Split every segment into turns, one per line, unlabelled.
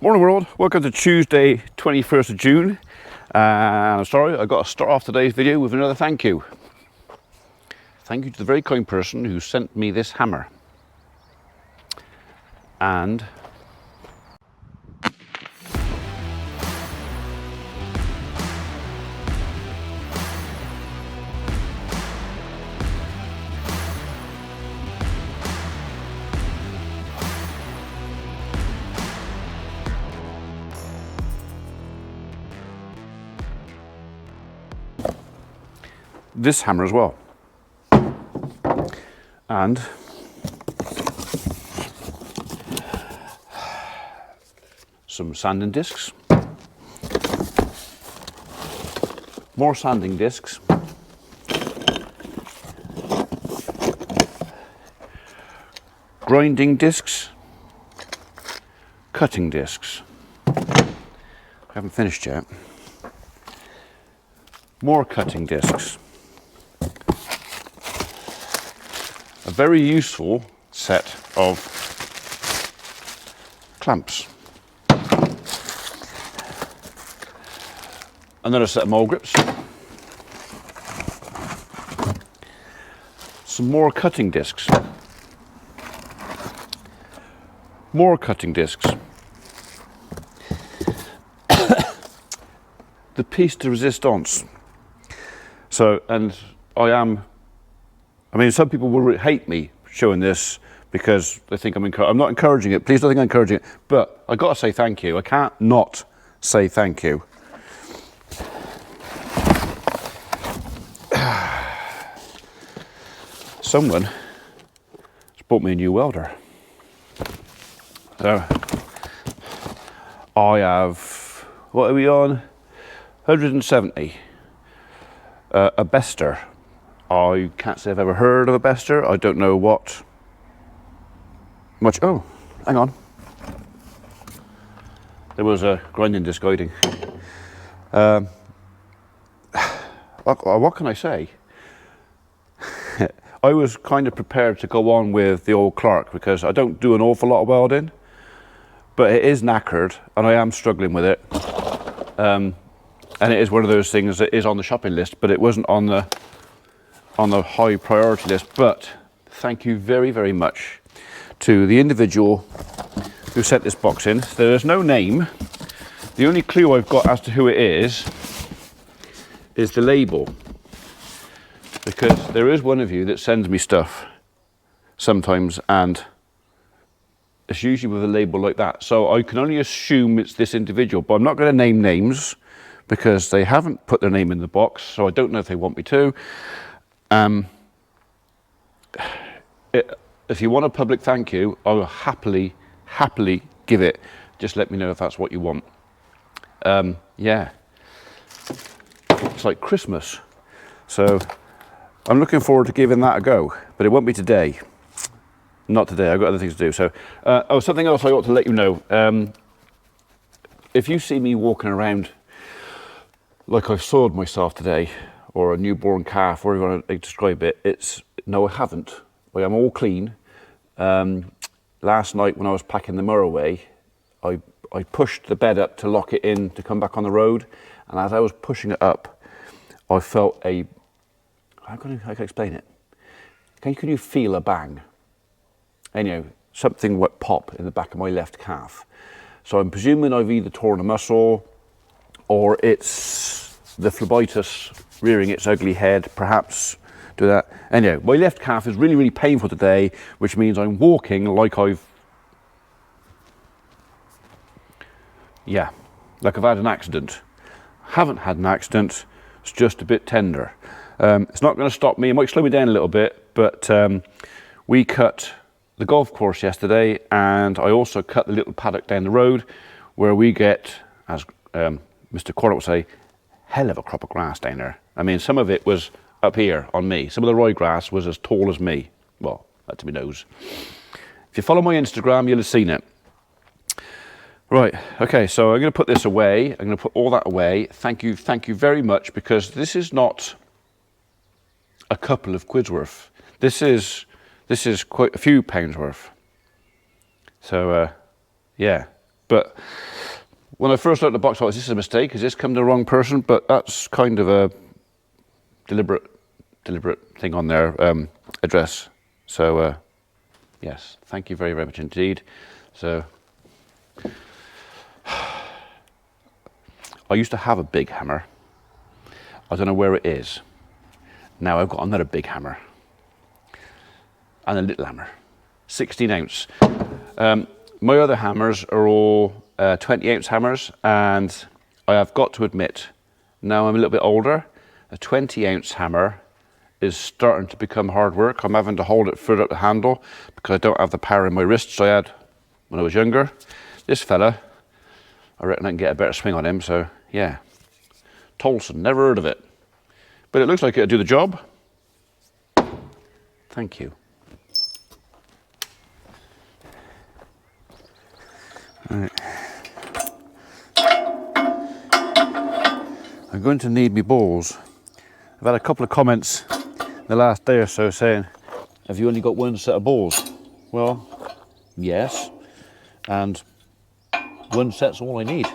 Morning world, welcome to Tuesday 21st of June. I'm sorry, I've got to start off today's video with another thank you. Thank you to the very kind person who sent me this hammer. And this hammer as well. And some sanding discs, more sanding discs, grinding discs, cutting discs. I haven't finished yet. More cutting discs. A very useful set of clamps. Another set of mole grips. Some more cutting discs. More cutting discs. The piece de resistance. So, and I mean, some people will hate me showing this because they think I'm not encouraging it. Please don't think I'm encouraging it. But I got to say thank you. I can't not say thank you. Someone has bought me a new welder. So I have, what are we on? 170. A Bester. I can't say I've ever heard of a Bester. I don't know what much. Oh, hang on. There was a grinding disc guiding. What can I say? I was kind of prepared to go on with the old Clark because I don't do an awful lot of welding, but it is knackered and I am struggling with it. And it is one of those things that is on the shopping list, but it wasn't on the high priority list. But thank you very, very much to the individual who sent this box in. There is no name. The only clue I've got as to who it is the label. Because there is one of you that sends me stuff sometimes, and it's usually with a label like that. So I can only assume it's this individual, but I'm not going to name names because they haven't put their name in the box, so I don't know if they want me to. If you want a public thank you, I will happily give it. Just let me know if that's what you want. Yeah, it's like Christmas, so I'm looking forward to giving that a go, but it won't be today. Not today, I've got other things to do. So, something else I ought to let you know. If you see me walking around like I've soiled myself today, or a newborn calf, or however you want to describe it, no, I haven't. I am all clean. Last night when I was packing the mower away, I pushed the bed up to lock it in to come back on the road, and as I was pushing it up, I felt how can I explain it? Can you feel a bang? And something went pop in the back of my left calf. So I'm presuming I've either torn a muscle, or it's the phlebitis rearing its ugly head, perhaps do that. Anyway, my left calf is really, really painful today, which means I'm walking like I've had an accident. Haven't had an accident, it's just a bit tender. It's not going to stop me. It might slow me down a little bit, but we cut the golf course yesterday, and I also cut the little paddock down the road where we get, as Mr. Cornett would say, hell of a crop of grass down there. I mean, some of it was up here on me. Some of the ryegrass was as tall as me. Well, that's my nose. If you follow my Instagram, you'll have seen it. Right, okay, so I'm going to put this away. I'm going to put all that away. Thank you very much, because this is not a couple of quid's worth. This is quite a few pounds worth. So, yeah, But when I first looked at the box, I thought, is this a mistake? Has this come to the wrong person? But that's kind of a deliberate thing on their address. So yes, thank you very, very much indeed. So I used to have a big hammer. I don't know where it is. Now I've got another big hammer and a little hammer, 16 ounce. My other hammers are all 20 ounce hammers, and I have got to admit, now I'm a little bit older, a 20 ounce hammer is starting to become hard work. I'm having to hold it further up the handle because I don't have the power in my wrists I had when I was younger. This fella, I reckon I can get a better swing on him, so yeah. Tolson, never heard of it. But it looks like it'll do the job. Thank you. Right. I'm going to need me balls. I've had a couple of comments in the last day or so saying, have you only got one set of balls? Well, yes. And one set's all I need.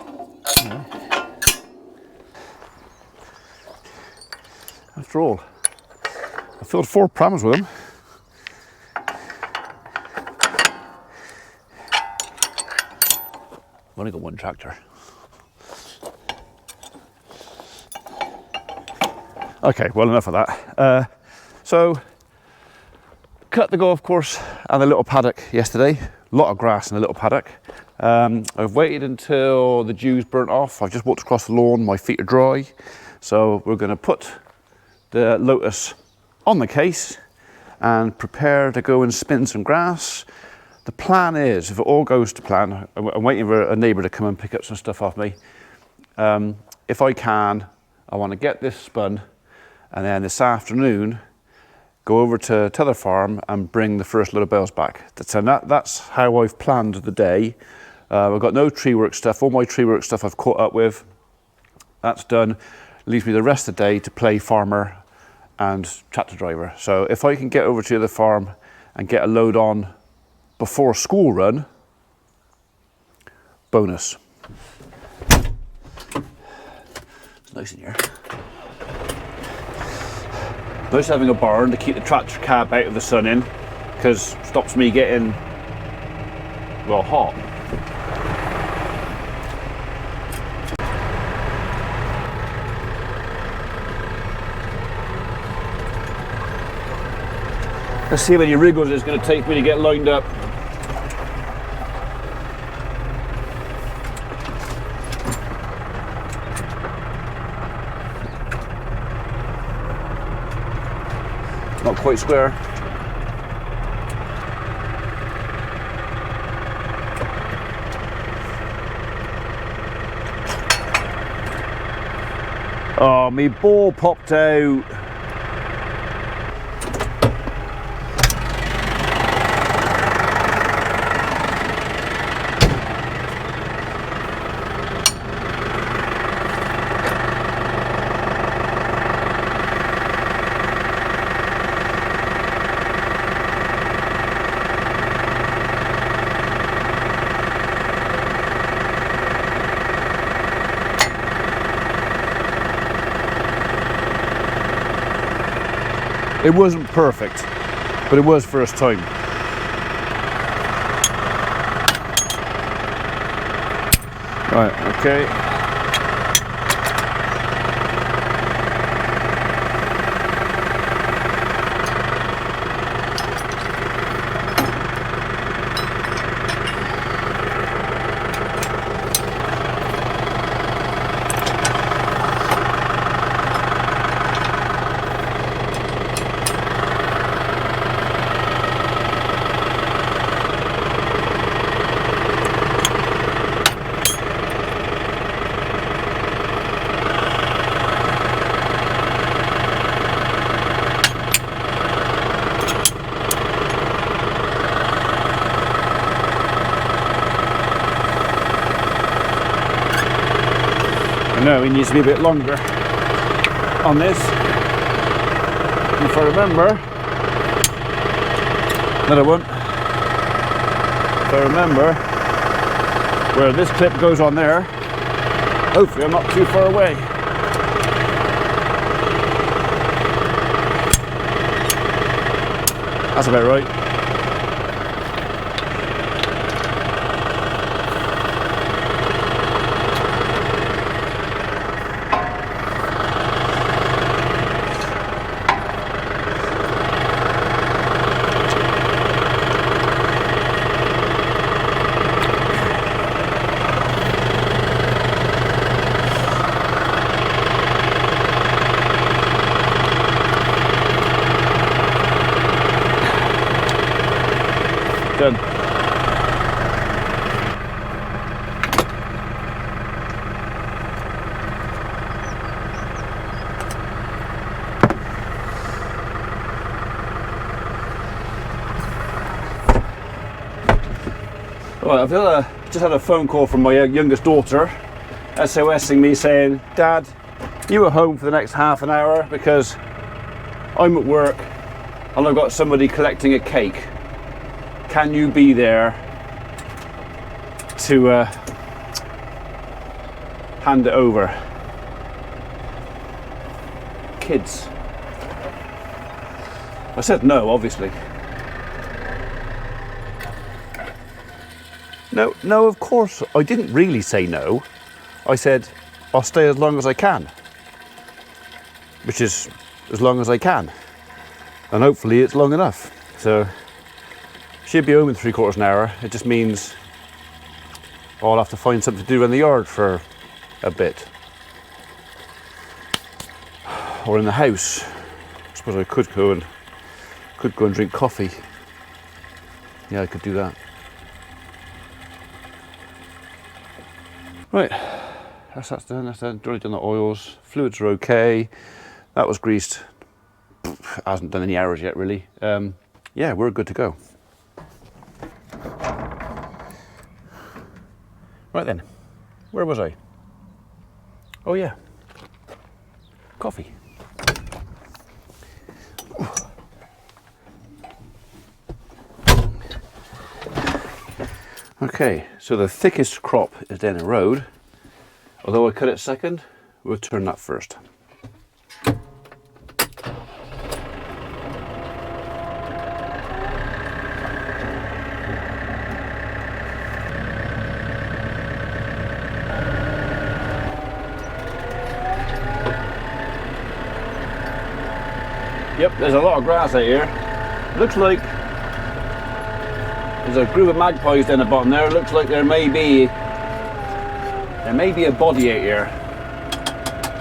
After all, I filled 4 prams with them. I've only got one tractor. Okay, well, enough of that. So, cut the golf course and the little paddock yesterday. A lot of grass in the little paddock. I've waited until the dew's burnt off. I've just walked across the lawn, my feet are dry. So we're going to put the Lotus on the case and prepare to go and spin some grass. The plan is, if it all goes to plan, I'm waiting for a neighbour to come and pick up some stuff off me. If I can, I want to get this spun, and then this afternoon go over to t'other farm and bring the first load of bales back. So that's how I've planned the day. I've got no tree work stuff. All my tree work stuff I've caught up with. That's done. Leaves me the rest of the day to play farmer and tractor driver. So if I can get over to the farm and get a load on before school run, bonus. It's nice in here. Nice having a barn to keep the tractor cab out of the sun in, because it stops me getting, well, hot. Let's see how many wriggles it's going to take me to get lined up. Not quite square. Oh, me ball popped out. It wasn't perfect, but it was first time. Right, okay. No, it needs to be a bit longer on this. If I remember, another one. If I remember, where this clip goes on there. Hopefully I'm not too far away. That's about right. Done. Well, I've just had a phone call from my youngest daughter, SOSing me saying, "Dad, you are home for the next half an hour because I'm at work and I've got somebody collecting a cake. Can you be there to hand it over?" Kids. I said no, obviously. No, of course. I didn't really say no. I said, I'll stay as long as I can. Which is as long as I can. And hopefully it's long enough. So she'll be home in 3/4 an hour. It just means I'll have to find something to do in the yard for a bit. Or in the house. I suppose I could go and drink coffee. Yeah, I could do that. Right, that's done. Already done the oils. Fluids are okay. That was greased. Hasn't done any hours yet, really. Yeah, we're good to go. Right then, where was I? Oh yeah, coffee. Okay, so the thickest crop is down the road. Although I cut it second, we'll turn that first. Yep, there's a lot of grass out here. It looks like there's a group of magpies down the bottom there. It looks like there may be a body out here.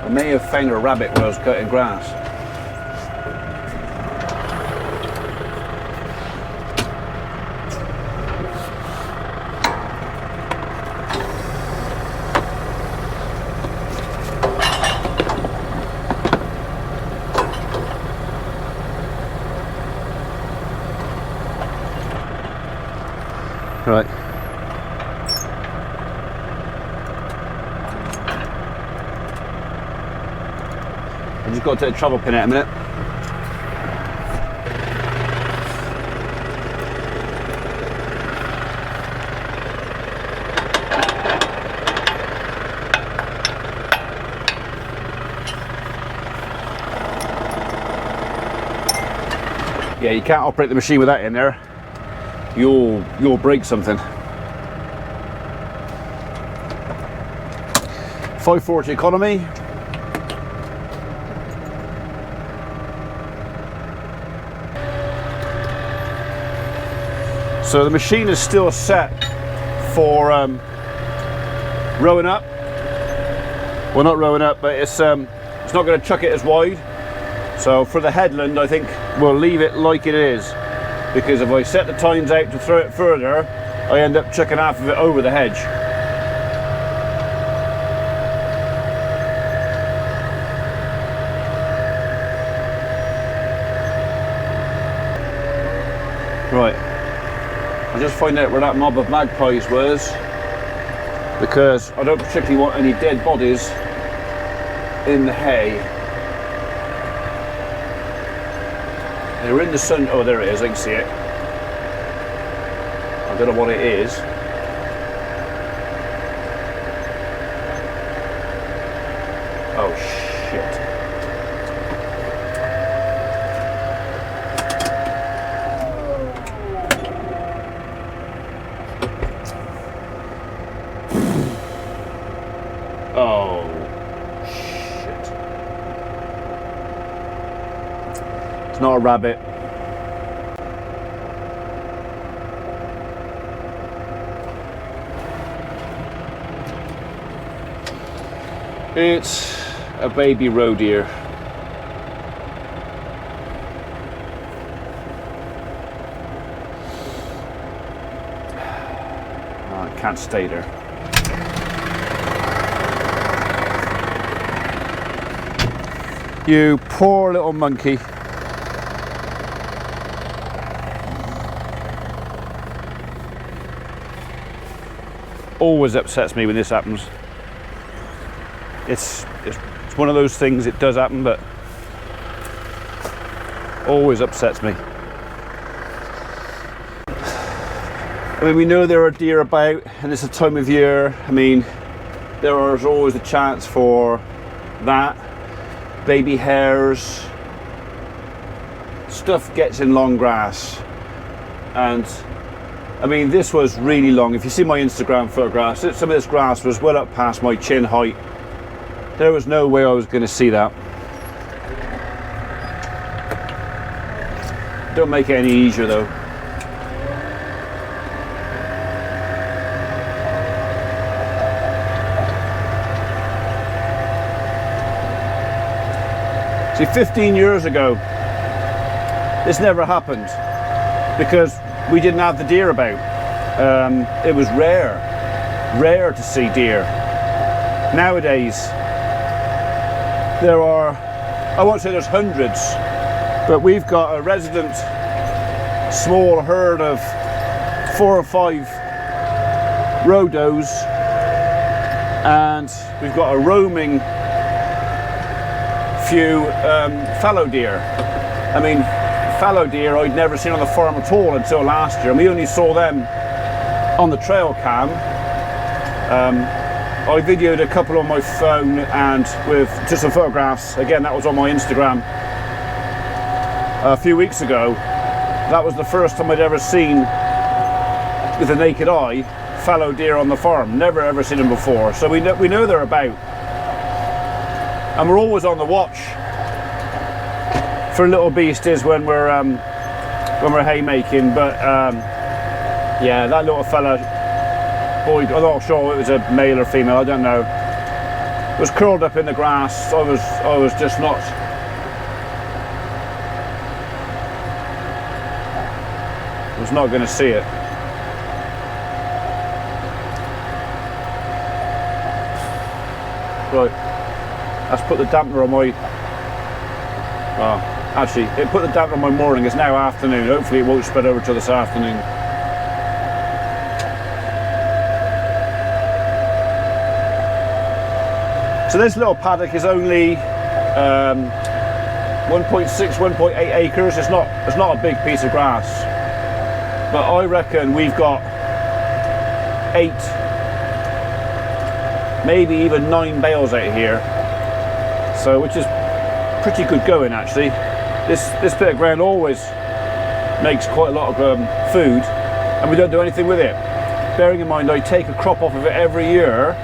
I may have found a rabbit when I was cutting grass. Right. I've just got to take a travel pin out a minute. Yeah, you can't operate the machine with that in there. You'll break something. 540 economy. So the machine is still set for rowing up. Well, not rowing up, but it's not going to chuck it as wide. So for the headland, I think we'll leave it like it is. Because if I set the tines out to throw it further, I end up chucking half of it over the hedge. Right, I'll just find out where that mob of magpies was, because I don't particularly want any dead bodies in the hay. They're in the sun. Oh, there it is. I can see it. I don't know what it is. It's not a rabbit. It's a baby roe deer. Oh, I can't stay there. You poor little monkey. Always upsets me when this happens. It's one of those things, it does happen, but always upsets me. I mean, we know there are deer about, and it's a time of year. I mean, there is always a chance for that. Baby hares, stuff gets in long grass, and I mean, this was really long. If you see my Instagram photographs, some of this grass was well up past my chin height. There was no way I was going to see that. Don't make it any easier though. See, 15 years ago, this never happened because we didn't have the deer about. It was rare to see deer. Nowadays, there are, I won't say there's hundreds, but we've got a resident small herd of 4 or 5 roe does, and we've got a roaming few fallow deer. I mean, fallow deer I'd never seen on the farm at all until last year, and we only saw them on the trail cam. I videoed a couple on my phone and with just some photographs. Again, that was on my Instagram a few weeks ago. That was the first time I'd ever seen with the naked eye fallow deer on the farm. Never ever seen them before, so we know they're about. And we're always on the watch for little beasties when we're haymaking. But yeah, that little fella, boy, I'm not sure it was a male or female. I don't know. It was curled up in the grass. I was just not. I was not going to see it. Right. Let's put the dampener on my, actually, it put the dampener on my morning. It's now afternoon. Hopefully it won't spread over to this afternoon. So this little paddock is only 1.6, 1.8 acres. It's not a big piece of grass. But I reckon we've got 8, maybe even 9 bales out here. So, which is pretty good going actually. This bit of ground always makes quite a lot of food, and we don't do anything with it. Bearing in mind I take a crop off of it every year,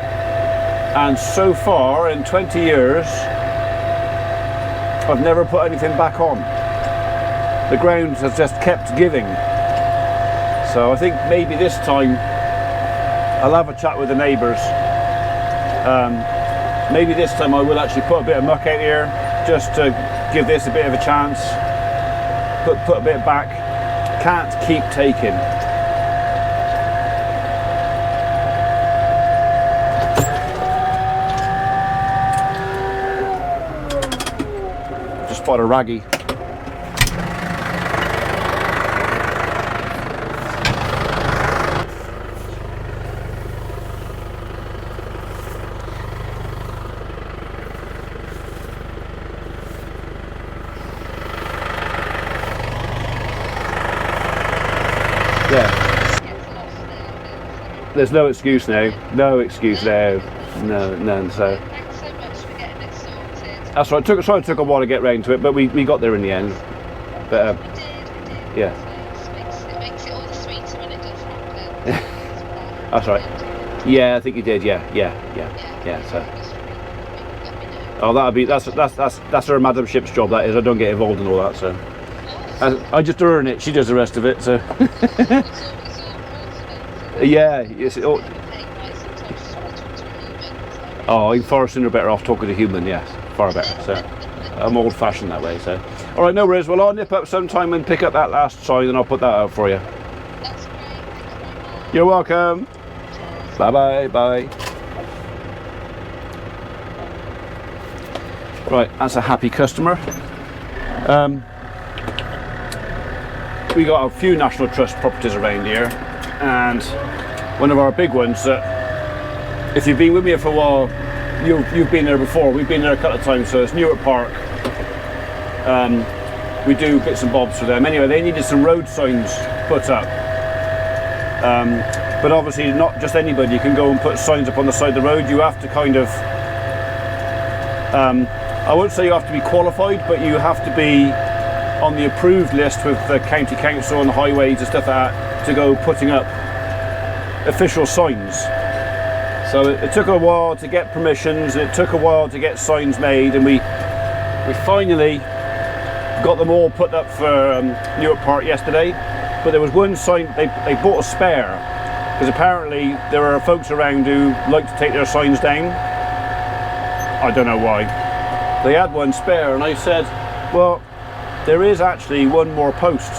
and so far in 20 years I've never put anything back on. The ground has just kept giving. So I think maybe this time I'll have a chat with the neighbours. Maybe this time I will actually put a bit of muck out here just to give this a bit of a chance. Put a bit back. Can't keep taking. Just spot a raggy. Yeah. There's no excuse now. No excuse now. No, none. So.
Thanks so much for getting it sorted.
That's right. It took a while to get round to it, but we got there in the end. But
We did.
yeah.
So it makes it all the sweeter when it does happen.
That's right. Yeah, I think you did. Yeah. So.
Just let me know.
Oh, that's her madam ship's job. That is. I don't get involved in all that. So. I just earn it. She does the rest of it. So
It's all motivated.
yeah, yes.
Hey, I sometimes just want to talk to a human. So.
Oh, I'm far sooner better off talking to a human. Yes, far better. So I'm old-fashioned that way. So all right, no worries. Well, I'll nip up sometime and pick up that last sign, and I'll put that out for you.
That's great. Thank you very much.
You're welcome. Bye bye. Bye. Right, that's a happy customer. We got a few National Trust properties around here, and one of our big ones that, if you've been with me for a while, you've been there before. We've been there a couple of times. So it's Newark Park. We do bits and bobs for them. Anyway, they needed some road signs put up, but obviously not just anybody can go and put signs up on the side of the road. You have to kind of, I won't say you have to be qualified, but you have to be on the approved list with the county council and the highways and stuff like that to go putting up official signs. So it took a while to get permissions, and it took a while to get signs made, and we finally got them all put up for Newark Park yesterday. But there was one sign, they bought a spare, because apparently there are folks around who like to take their signs down. I don't know why. They had one spare, and I said, well, there is actually one more post.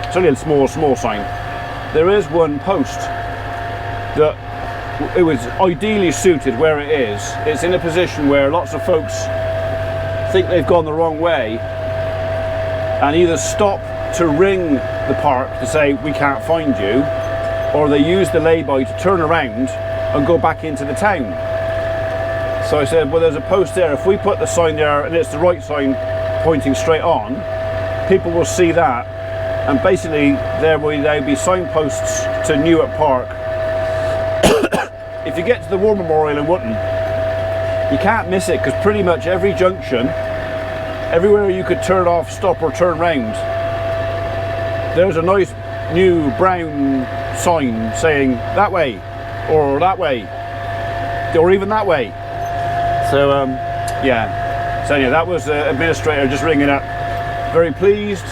It's only a small sign. There is one post that it was ideally suited where it is. It's in a position where lots of folks think they've gone the wrong way and either stop to ring the park to say we can't find you, or they use the lay-by to turn around and go back into the town. So I said, well, there's a post there. If we put the sign there and it's the right sign pointing straight on, people will see that, and basically there will now be signposts to Newark Park. If you get to the War Memorial in Wotton, you can't miss it, because pretty much every junction, everywhere you could turn off, stop or turn round, there's a nice new brown sign saying that way, or that way, or even that way. So yeah, so anyway, that was the administrator just ringing up, very pleased.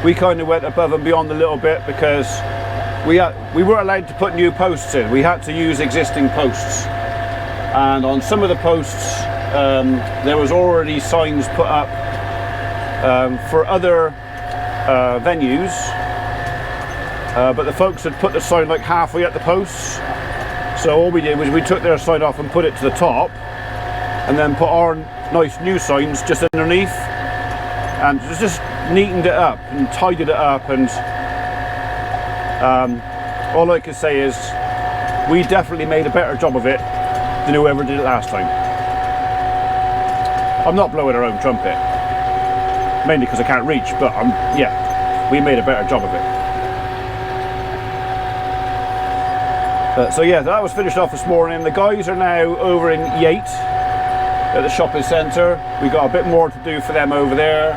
We kind of went above and beyond a little bit, because we weren't allowed to put new posts in. We had to use existing posts, and on some of the posts there was already signs put up for other venues, but the folks had put the sign like halfway up the posts. So all we did was we took their sign off and put it to the top, and then put our nice new signs just underneath, and just neatened it up and tidied it up. And all I can say is we definitely made a better job of it than whoever did it last time. I'm not blowing our own trumpet, mainly because I can't reach, but yeah, we made a better job of it. So yeah, that was finished off this morning. The guys are now over in Yate at the shopping centre. We got a bit more to do for them over there.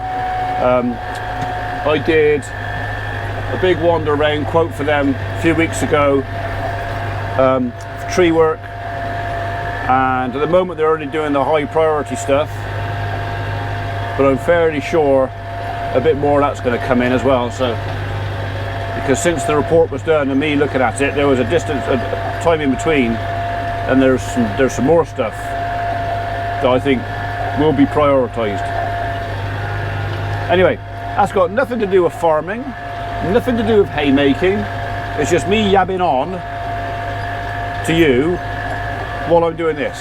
I did a big wander around quote for them a few weeks ago for tree work, and at the moment they're only doing the high priority stuff, but I'm fairly sure a bit more of that's going to come in as well. So, because since the report was done and me looking at it, there was a time in between, and there's some more stuff that I think will be prioritised. Anyway, that's got nothing to do with farming, nothing to do with haymaking. It's just me yabbing on to you while I'm doing this.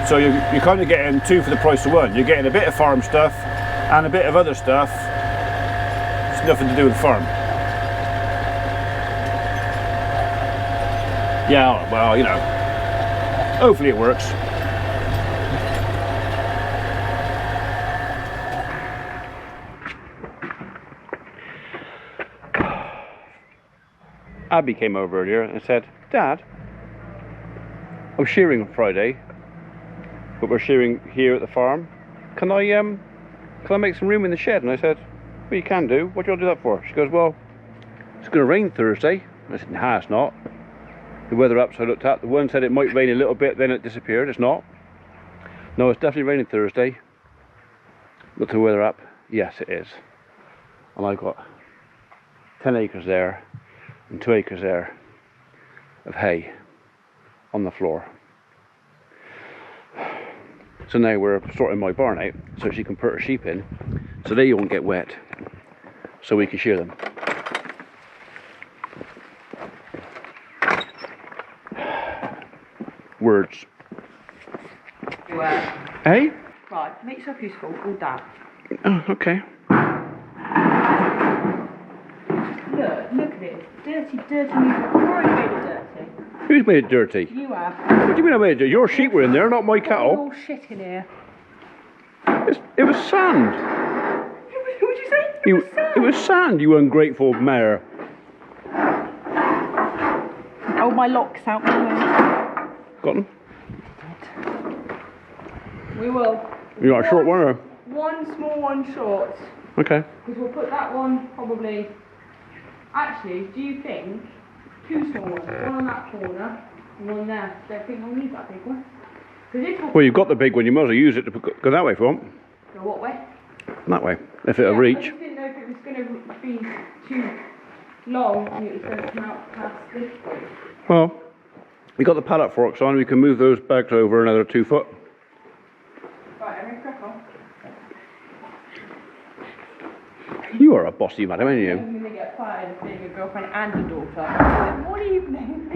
So you're kind of getting two for the price of one. You're getting a bit of farm stuff and a bit of other stuff. It's nothing to do with the farm. Yeah, well, you know, hopefully it works. Abby came over earlier and said, Dad, I'm shearing on Friday, but we're shearing here at the farm. Can I make some room in the shed? And I said, well, you can do. What do you want to do that for? She goes, well, it's going to rain Thursday. And I said, nah, it's not. The weather apps I looked at, the one said it might rain a little bit, then it disappeared. It's not. No, it's definitely raining Thursday. Looked at the weather app. Yes, it is. And I've got 10 acres there and 2 acres there of hay on the floor. So now we're sorting my barn out so she can put her sheep in so they won't get wet, so we can shear them. Words. Hey?
Right, make yourself useful, all that.
Oh, okay.
Look at it. Dirty music. You've already made it dirty.
Who's made it dirty?
You have.
What do you mean I made it dirty? Your sheep were in there, not my cattle.
All shit in here.
It was sand.
What did you say? It was sand.
It was sand, you ungrateful mare.
Oh, my lock's out.
Got them?
We will.
You got a short one or?
One small, one short.
Okay.
Because we'll put that one probably... Actually, do you think 2 small ones? One on that corner and one there. Don't think we'll need that big one.
Well, you've got the big one, you might as well use it to go that way if you want.
Go what way?
That way, if it'll reach.
I just didn't know if it was going to be too long and it was going to come out past this way.
Well, we got the pallet forks on, we can move those bags over another 2 foot.
Right, I'm going to crack on.
You are a bossy madam, aren't you?
I'm going to get fired of being a girlfriend and a daughter. One evening.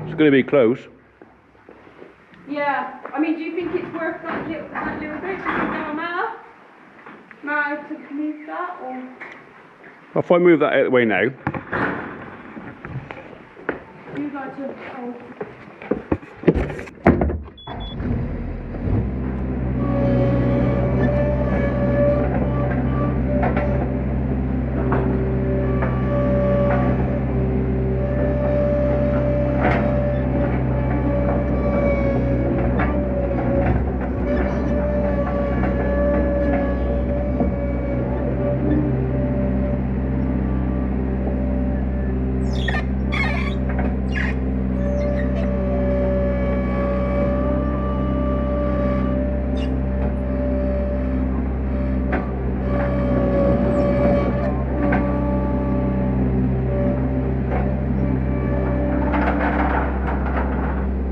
It's going to be close.
Yeah, I mean, do you think it's worth that little bit? Do you think it'll matter to move that, or?
If I move that out of the way now.
You'd like to? Oh.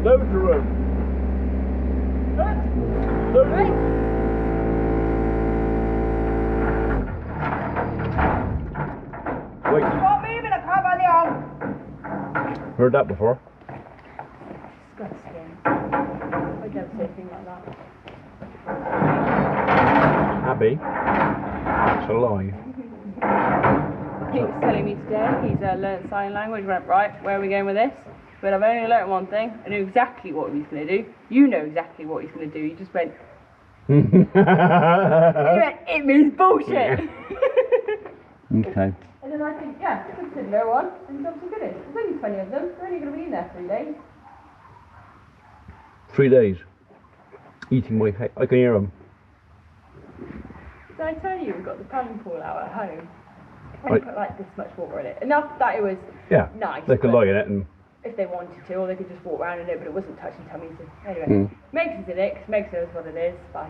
Loads of room.
Right.
Wait,
Stop moving, I can't find the arm.
heard that before?
Disgusting. I'd never say anything like that.
Abby, that's a lie.
He was telling me today he's learnt sign language. Went, right, where are we going with this? But I've only learnt one thing. I knew exactly what he's going to do. You know exactly what he's going to do. He just went. He went, it means bullshit.
Okay.
And then I think, yeah, it's a similar one. And jobs are good. There's only 20 of them. They're only going to be in there 3 days.
3 days. Eating my hay. I can hear them.
Did I tell you we've got the paddling pool out at home? And put like this much water in it. Enough that it was nice.
They could lie in it and...
If they wanted to, or they could just walk around in it, but it wasn't touching tummies. Anyway, Meg's in it, because Meg knows what it is. Bye.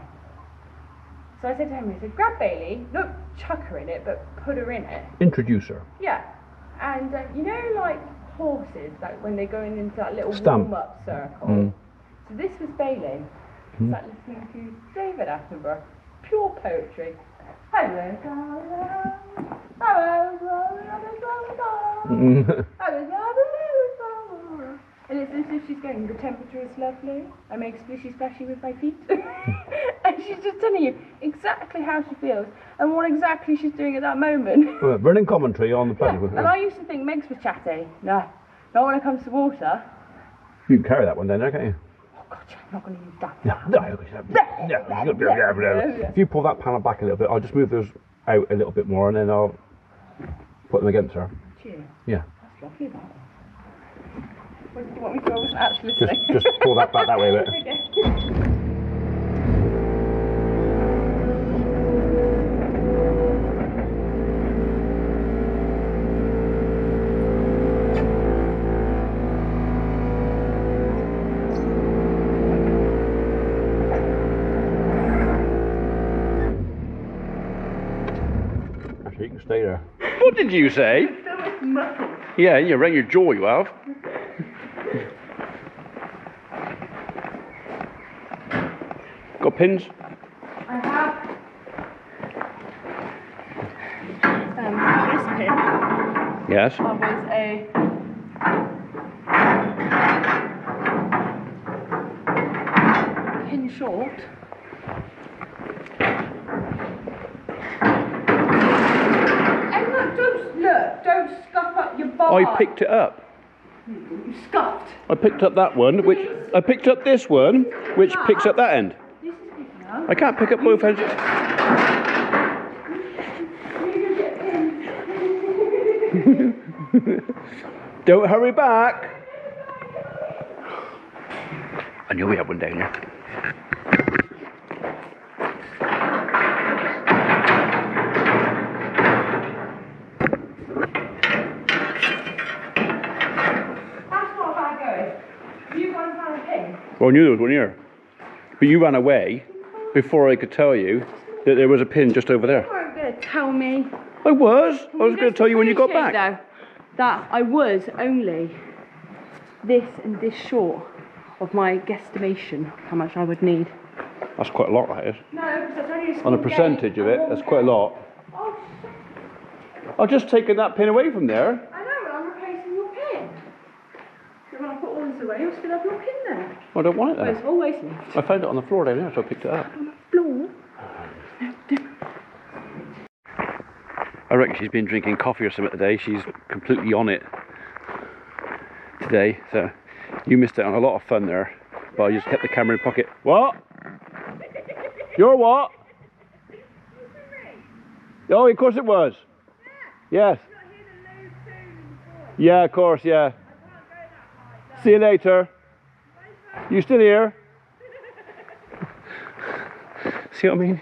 So I said to him, I said, grab Bailey, not chuck her in it, but put her in it.
Introduce her.
Yeah. And you know, like horses, like when they're going into that little
Stamp.
warm-up circle. So this was Bailey. Sat listening to David Attenborough. Pure poetry. Hello, darling. And it's as if she's going, the temperature is lovely, I make splishy splashy with my feet. And she's just telling you exactly how she feels and what exactly she's doing at that moment.
Running commentary on the paddle.
And I used to think Megs was chatty. No, not when it comes to water.
You can carry that one down there, can't you?
Oh God, I'm not going to use that.
No. If you pull that panel back a little bit, I'll just move those out a little bit more and then I'll put them against her.
Cheers.
Yeah.
That's lovely, that. What do you want me to? I wasn't actually listening.
Just pull that back that way a bit.
Okay.
You stay there. What did you say? Yeah, you're right in your jaw, you have. Got pins?
I have this pin.
Yes.
That was a pin short. And don't scuff up your bar.
I picked it up.
You scuffed.
I picked up that one, which I picked up this one, which picks up that end.
This is picking up.
I can't pick up both ends. Don't hurry back. I knew we had one down here. Well, I knew there was one here. But you ran away before I could tell you that there was a pin just over there.
You weren't going to tell me.
I was going to tell you when you got back.
Though, that I was only this and this short of my guesstimation how much I would need.
That's quite a lot, that is.
No, because that's only a small
On a percentage of it, that's quite a lot.
Oh,
I've just taken that pin away from there.
I know, but I'm replacing your pin. So when I put all this away, you'll still have your pin there.
I don't want it
Well,
there.
it's always left.
I found it on the floor down there, so I picked it up.
On the floor.
I reckon she's been drinking coffee or something today. She's completely on it today. So you missed out on a lot of fun there. But I just kept the camera in pocket. What? You're what? Oh, of course it was. Yes. Yeah, of course, yeah. See you later. You still here? See what I mean?